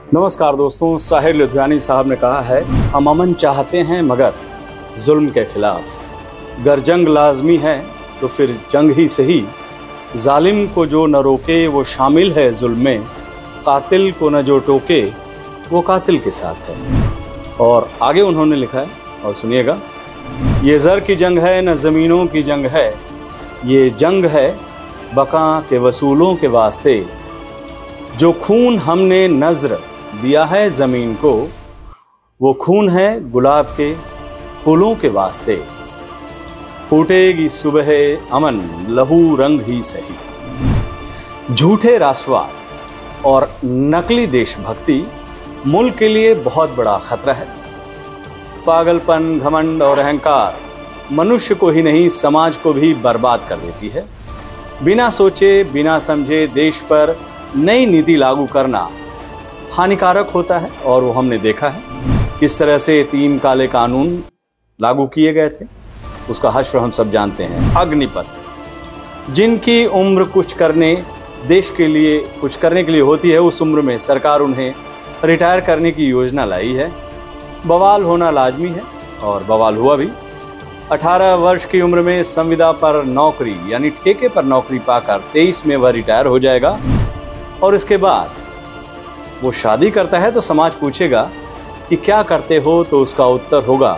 नमस्कार दोस्तों, साहिर लुधियानी साहब ने कहा है, हम अमन चाहते हैं मगर जुल्म के खिलाफ। गर जंग लाजमी है तो फिर जंग ही सही। जालिम को जो न रोके वो शामिल है जुल्म में, कातिल को न जो टोके वो कातिल के साथ है। और आगे उन्होंने लिखा है, और सुनिएगा, ये ज़र की जंग है न ज़मीनों की जंग है, ये जंग है बका के वसूलों के वास्ते। जो खून हमने नज़र दिया है ज़मीन को, वो खून है गुलाब के फूलों के वास्ते। फूटेगी सुबह अमन लहू रंग ही सही। झूठे राष्ट्रवाद और नकली देशभक्ति मुल्क के लिए बहुत बड़ा खतरा है। पागलपन, घमंड और अहंकार मनुष्य को ही नहीं समाज को भी बर्बाद कर देती है। बिना सोचे बिना समझे देश पर नई नीति लागू करना हानिकारक होता है, और वो हमने देखा है किस तरह से 3 काले कानून लागू किए गए थे। उसका हश्र हम सब जानते हैं। अग्निपथ, जिनकी उम्र देश के लिए कुछ करने के लिए होती है, उस उम्र में सरकार उन्हें रिटायर करने की योजना लाई है। बवाल होना लाजमी है, और बवाल हुआ भी। 18 वर्ष की उम्र में संविदा पर नौकरी यानी ठेके पर नौकरी पाकर 23 में वह रिटायर हो जाएगा। और इसके बाद वो शादी करता है तो समाज पूछेगा कि क्या करते हो, तो उसका उत्तर होगा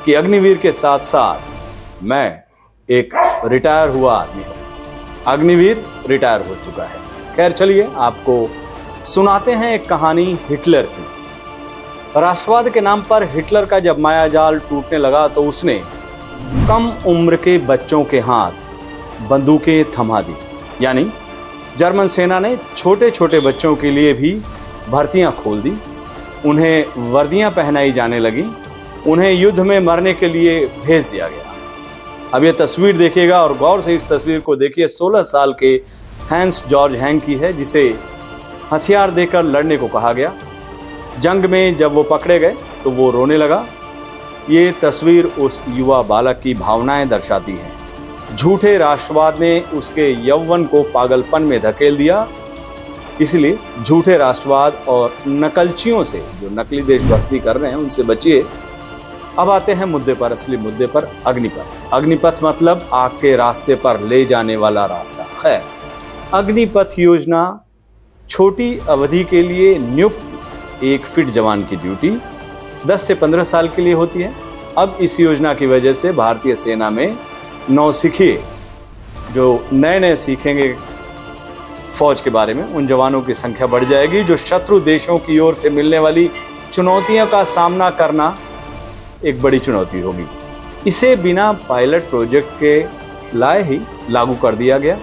कि अग्निवीर के साथ साथ मैं एक रिटायर हुआ आदमी हूं। अग्निवीर रिटायर हो चुका है। खैर, चलिए आपको सुनाते हैं एक कहानी हिटलर की। राष्ट्रवाद के नाम पर हिटलर का जब मायाजाल टूटने लगा तो उसने कम उम्र के बच्चों के हाथ बंदूकें थमा दी। यानी जर्मन सेना ने छोटे छोटे बच्चों के लिए भी भर्तियां खोल दी। उन्हें वर्दियां पहनाई जाने लगी। उन्हें युद्ध में मरने के लिए भेज दिया गया। अब ये तस्वीर देखिएगा और गौर से इस तस्वीर को देखिए। 16 साल के हैंस जॉर्ज हैंक की है, जिसे हथियार देकर लड़ने को कहा गया। जंग में जब वो पकड़े गए तो वो रोने लगा। ये तस्वीर उस युवा बालक की भावनाएं दर्शाती है। झूठे राष्ट्रवाद ने उसके यौवन को पागलपन में धकेल दिया। इसलिए झूठे राष्ट्रवाद और नकलचियों से, जो नकली देशभक्ति कर रहे हैं, उनसे बचिए। अब आते हैं मुद्दे पर, असली मुद्दे पर, अग्निपथ। अग्निपथ मतलब आग के रास्ते पर ले जाने वाला रास्ता। खैर, अग्निपथ योजना छोटी अवधि के लिए नियुक्त एक फिट जवान की ड्यूटी 10 से 15 साल के लिए होती है। अब इस योजना की वजह से भारतीय सेना में नौसिखिए, जो नए सीखेंगे फौज के बारे में, उन जवानों की संख्या बढ़ जाएगी। जो शत्रु देशों की ओर से मिलने वाली चुनौतियों का सामना करना एक बड़ी चुनौती होगी। इसे बिना पायलट प्रोजेक्ट के लाए ही लागू कर दिया गया।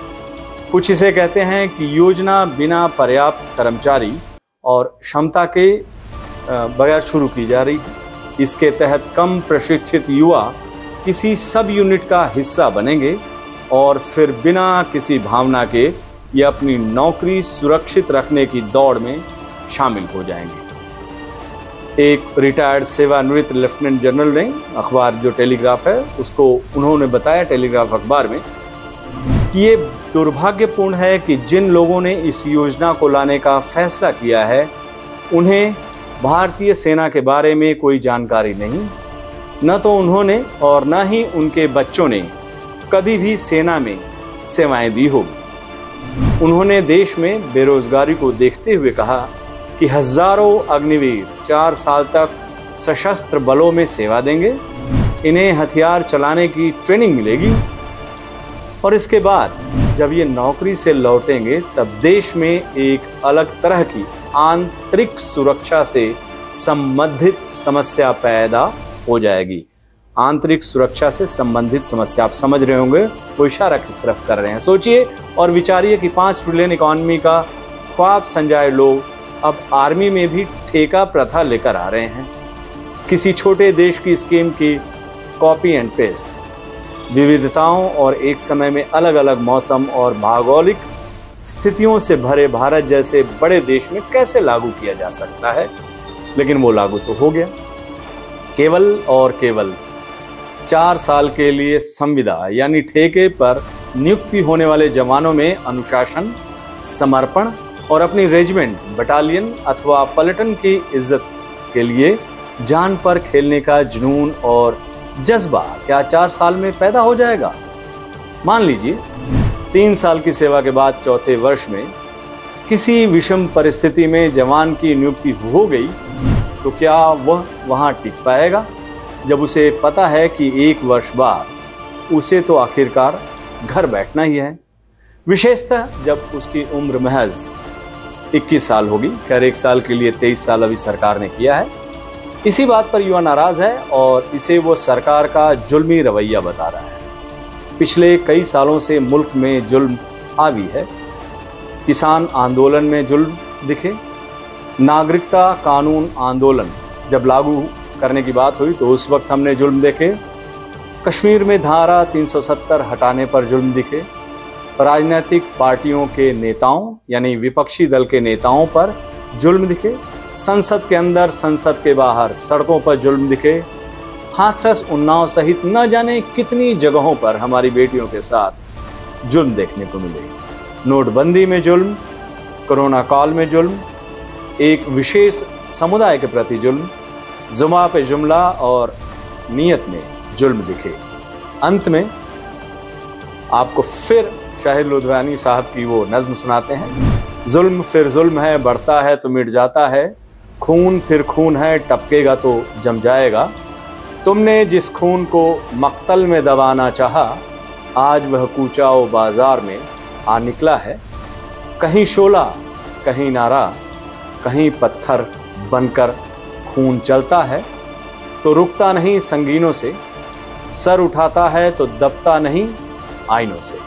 कुछ इसे कहते हैं कि योजना बिना पर्याप्त कर्मचारी और क्षमता के बगैर शुरू की जा रही है। इसके तहत कम प्रशिक्षित युवा किसी सब यूनिट का हिस्सा बनेंगे और फिर बिना किसी भावना के ये अपनी नौकरी सुरक्षित रखने की दौड़ में शामिल हो जाएंगे। एक रिटायर्ड सेवानिवृत्त लेफ्टिनेंट जनरल ने, अखबार जो टेलीग्राफ है उसको उन्होंने बताया, टेलीग्राफ अखबार में, कि ये दुर्भाग्यपूर्ण है कि जिन लोगों ने इस योजना को लाने का फैसला किया है उन्हें भारतीय सेना के बारे में कोई जानकारी नहीं। न तो उन्होंने और न ही उनके बच्चों ने कभी भी सेना में सेवाएं दी होगी। उन्होंने देश में बेरोजगारी को देखते हुए कहा कि हजारों अग्निवीर 4 साल तक सशस्त्र बलों में सेवा देंगे। इन्हें हथियार चलाने की ट्रेनिंग मिलेगी और इसके बाद जब ये नौकरी से लौटेंगे तब देश में एक अलग तरह की आंतरिक सुरक्षा से संबंधित समस्या पैदा हो जाएगी। आंतरिक सुरक्षा से संबंधित समस्या, आप समझ रहे होंगे वो इशारा किस तरफ कर रहे हैं। सोचिए और विचारिए कि 5 ट्रिलियन इकॉनमी का ख्वाब संजाए लोग अब आर्मी में भी ठेका प्रथा लेकर आ रहे हैं। किसी छोटे देश की स्कीम की कॉपी एंड पेस्ट। विविधताओं और एक समय में अलग अलग मौसम और भौगोलिक स्थितियों से भरे भारत जैसे बड़े देश में कैसे लागू किया जा सकता है, लेकिन वो लागू तो हो गया। केवल और केवल 4 साल के लिए संविदा यानी ठेके पर नियुक्ति होने वाले जवानों में अनुशासन, समर्पण और अपनी रेजिमेंट, बटालियन अथवा पलटन की इज्जत के लिए जान पर खेलने का जुनून और जज्बा क्या 4 साल में पैदा हो जाएगा? मान लीजिए 3 साल की सेवा के बाद चौथे वर्ष में किसी विषम परिस्थिति में जवान की नियुक्ति हो गई, तो क्या वह वहां टिक पाएगा, जब उसे पता है कि 1 वर्ष बाद उसे तो आखिरकार घर बैठना ही है, विशेषतः जब उसकी उम्र महज 21 साल होगी। खैर 1 साल के लिए 23 साल अभी सरकार ने किया है। इसी बात पर युवा नाराज है और इसे वो सरकार का जुल्मी रवैया बता रहा है। पिछले कई सालों से मुल्क में जुल्म हावी है। किसान आंदोलन में जुल्म दिखे, नागरिकता कानून आंदोलन जब लागू करने की बात हुई तो उस वक्त हमने जुल्म देखे, कश्मीर में धारा 370 हटाने पर जुल्म दिखे, राजनीतिक पार्टियों के नेताओं यानी विपक्षी दल के नेताओं पर जुल्म दिखे, संसद के अंदर संसद के बाहर सड़कों पर जुल्म दिखे, हाथरस उन्नाव सहित न जाने कितनी जगहों पर हमारी बेटियों के साथ जुल्म देखने को मिले। नोटबंदी में जुल्म, कोरोना काल में जुल्म, एक विशेष समुदाय के प्रति जुल्म, जुमा पे जुमला और नियत में जुल्म दिखे। अंत में आपको फिर शाहिद लुधियानी साहब की वो नज्म सुनाते हैं। जुल्म फिर जुल्म है, बढ़ता है तो मिट जाता है, खून फिर खून है, टपकेगा तो जम जाएगा। तुमने जिस खून को मक्तल में दबाना चाहा, आज वह कूचाओ बाजार में आ निकला है। कहीं शोला, कहीं नारा, कहीं पत्थर बनकर खून चलता है, तो रुकता नहीं संगीनों से, सर उठाता है तो दबता नहीं आईनों से।